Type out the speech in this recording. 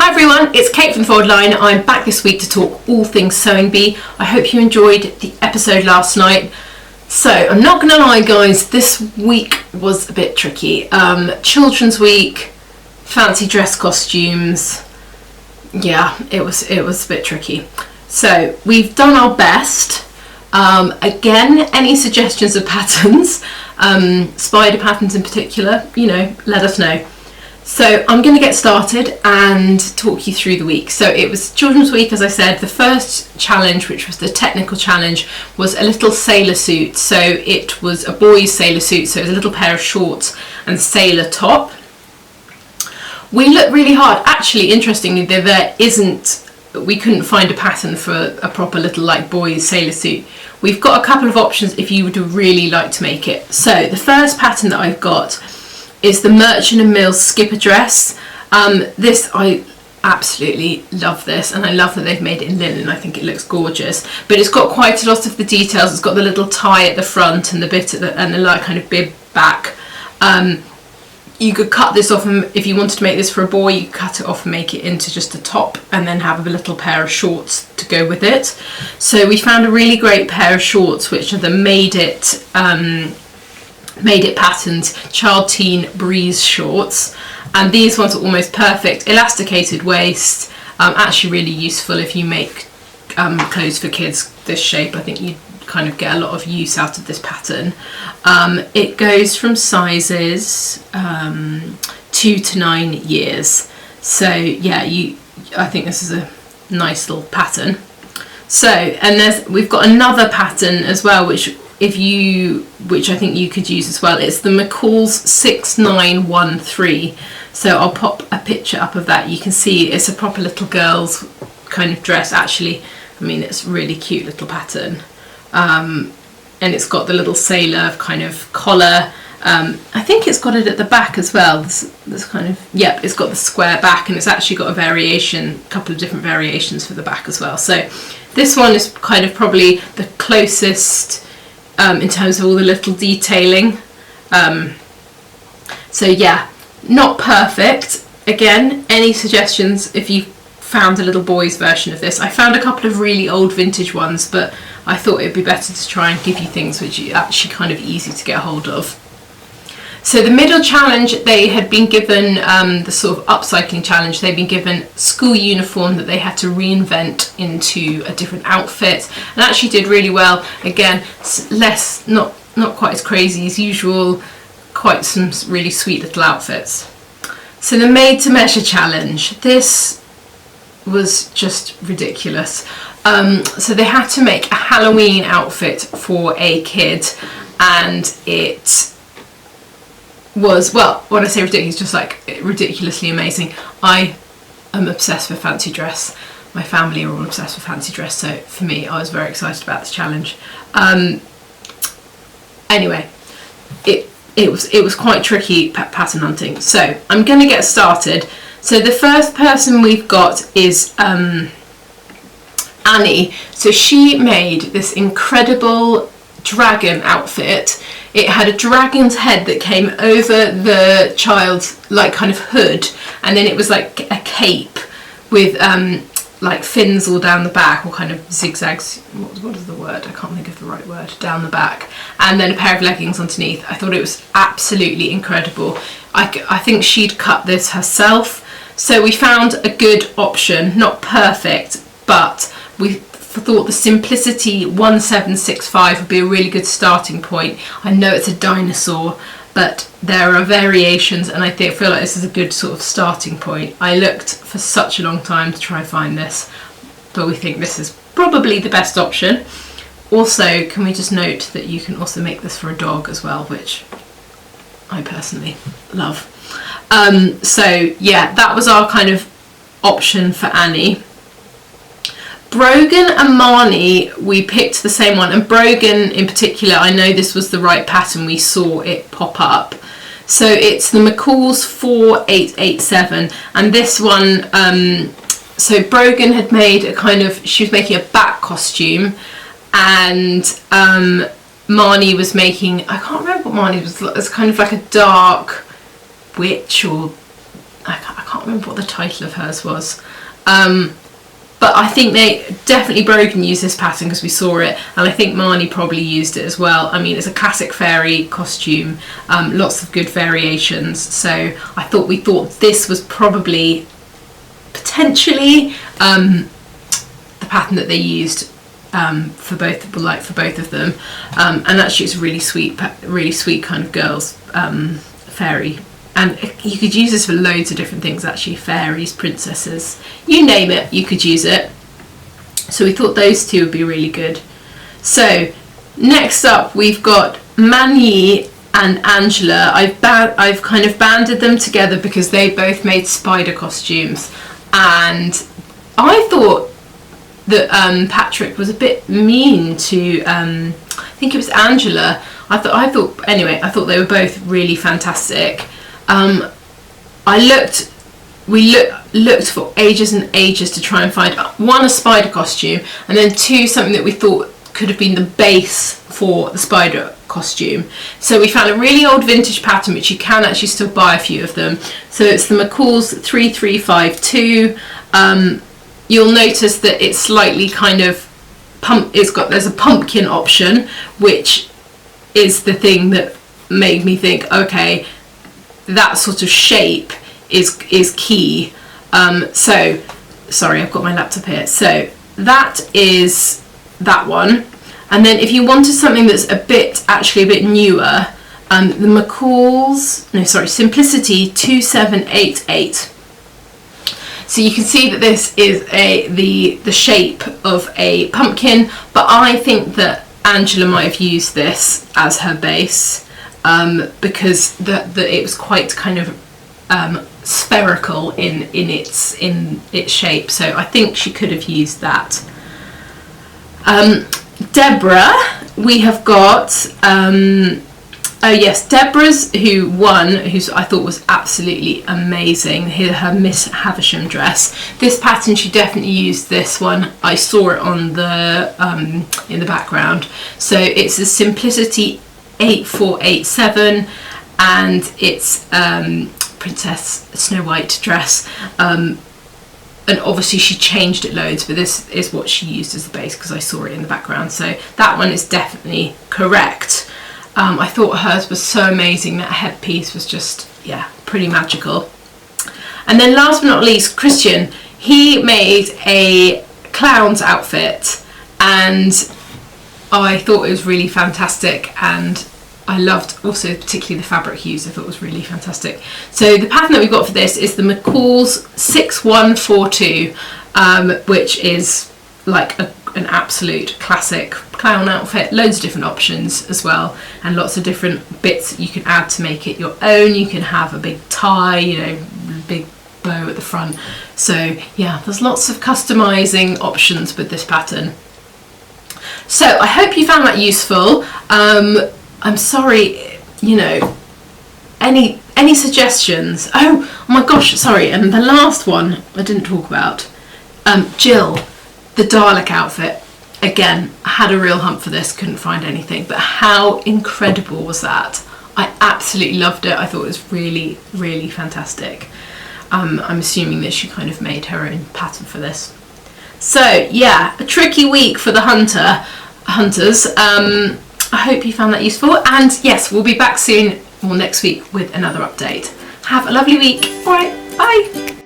Hi everyone, it's Kate from the Forward Line. I'm back this week to talk all things Sewing Bee. I hope you enjoyed the episode last night. So, I'm not going to lie guys, this week was a bit tricky. Children's week, fancy dress costumes, yeah, it was a bit tricky. So, we've done our best. Again, any suggestions of patterns, spider patterns in particular, let us know. So I'm going to get started and talk you through the week. So it was Children's Week, as I said. The first challenge, which was the technical challenge, was a little sailor suit. So it was a boy's sailor suit, so it was a little pair of shorts and sailor top. We looked really hard. Actually, interestingly, we couldn't find a pattern for a proper little boy's sailor suit. We've got a couple of options if you would really like to make it. So the first pattern that I've got is the Merchant and Mills skipper dress. I absolutely love this, and I love that they've made it in linen. I think it looks gorgeous, but it's got quite a lot of the details. It's got the little tie at the front and the bit at and the kind of bib back. You could cut this off, and if you wanted to make this for a boy, you could cut it off and make it into just a top and then have a little pair of shorts to go with it. So we found a really great pair of shorts, which are the Made It patterned Child Teen Breeze shorts, and these ones are almost perfect, elasticated waist, actually really useful if you make clothes for kids this shape. I think you kind of get a lot of use out of this pattern. It goes from sizes 2 to 9 years, so yeah, I think this is a nice little pattern. So, and we've got another pattern as well, which I think you could use as well. It's the Mccall's 6913. So I'll pop a picture up of that. You can see it's a proper little girl's kind of dress. Actually, I mean, it's a really cute little pattern. And it's got the little sailor kind of collar. I think it's got it at the back as well. This kind of, yep, it's got the square back, and it's actually got a couple of different variations for the back as well. So this one is kind of probably the closest in terms of all the little detailing. So yeah, not perfect. Again, any suggestions if you found a little boy's version of this? I found a couple of really old vintage ones, but I thought it'd be better to try and give you things which are actually kind of easy to get hold of. So the middle challenge, they had been given the sort of upcycling challenge. They'd been given school uniform that they had to reinvent into a different outfit, and actually did really well. Again, not quite as crazy as usual, quite some really sweet little outfits. So the made to measure challenge, this was just ridiculous. So they had to make a Halloween outfit for a kid, and it was, well, when I say ridiculous, just ridiculously amazing. I am obsessed with fancy dress. My family are all obsessed with fancy dress, so for me, I was very excited about this challenge. Anyway, it was quite tricky pattern hunting. So I'm going to get started. So the first person we've got is Annie. So she made this incredible dragon outfit. It had a dragon's head that came over the child's kind of hood, and then it was like a cape with fins all down the back, or kind of zigzags, what is the word, I can't think of the right word, down the back, and then a pair of leggings underneath. I thought it was absolutely incredible. I think she'd cut this herself, so we found a good option, not perfect, but we thought the Simplicity 1765 would be a really good starting point. I know it's a dinosaur, but there are variations, and I feel like this is a good sort of starting point. I looked for such a long time to try and find this, but we think this is probably the best option. Also, can we just note that you can also make this for a dog as well, which I personally love. So yeah, that was our kind of option for Annie. Brogan and Marnie, we picked the same one, and Brogan in particular, I know this was the right pattern, we saw it pop up. So it's the Mccall's 4887, and this one, so Brogan had made she was making a bat costume, and Marnie was making, I can't remember what Marnie was, it's kind of like a dark witch, or I can't remember what the title of hers was. But I think they definitely Brogan used this pattern because we saw it, and I think Marnie probably used it as well. I mean, it's a classic fairy costume, lots of good variations. So we thought this was probably potentially the pattern that they used for both of them. And actually, it's really sweet kind of girls fairy. And you could use this for loads of different things, actually. Fairies, princesses, you name it, you could use it. So we thought those two would be really good. So next up, we've got Manny and Angela. I've kind of banded them together because they both made spider costumes. And I thought that Patrick was a bit mean to, I think it was Angela. I thought they were both really fantastic. We looked for ages and ages to try and find one, a spider costume, and then two, something that we thought could have been the base for the spider costume. So we found a really old vintage pattern, which you can actually still buy a few of them. So it's the Mccall's 3352. You'll notice that it's slightly kind of there's a pumpkin option, which is the thing that made me think, okay, that sort of shape is key. So sorry, I've got my laptop here. So that is that one. And then if you wanted something that's a bit newer, the Mccall's Simplicity 2788. So you can see that this is the shape of a pumpkin, but I think that Angela might have used this as her base. Because it was quite kind of spherical in its shape, so I think she could have used that. Deborah, we have got Deborah's who I thought was absolutely amazing. Her Miss Havisham dress. This pattern, she definitely used this one. I saw it on the in the background. So it's a Simplicity 8487, and it's Princess Snow White dress, and obviously she changed it loads, but this is what she used as the base because I saw it in the background. So that one is definitely correct. I thought hers was so amazing. That headpiece was just pretty magical. And then last but not least, Christian, he made a clown's outfit, and I thought it was really fantastic, and I loved also particularly the fabric hues. I thought it was really fantastic. So the pattern that we've got for this is the Mccall's 6142, which is like an absolute classic clown outfit. Loads of different options as well, and lots of different bits that you can add to make it your own. You can have a big tie, big bow at the front. So yeah, there's lots of customizing options with this pattern. So I hope you found that useful. I'm sorry, any suggestions? Oh my gosh, sorry. And the last one I didn't talk about, Jill, the Dalek outfit. Again, I had a real hunt for this, couldn't find anything, but how incredible was that? I absolutely loved it. I thought it was really, really fantastic. I'm assuming that she kind of made her own pattern for this. So yeah, a tricky week for the hunters. I hope you found that useful, and yes, we'll be back soon or next week with another update. Have a lovely week. All right, bye.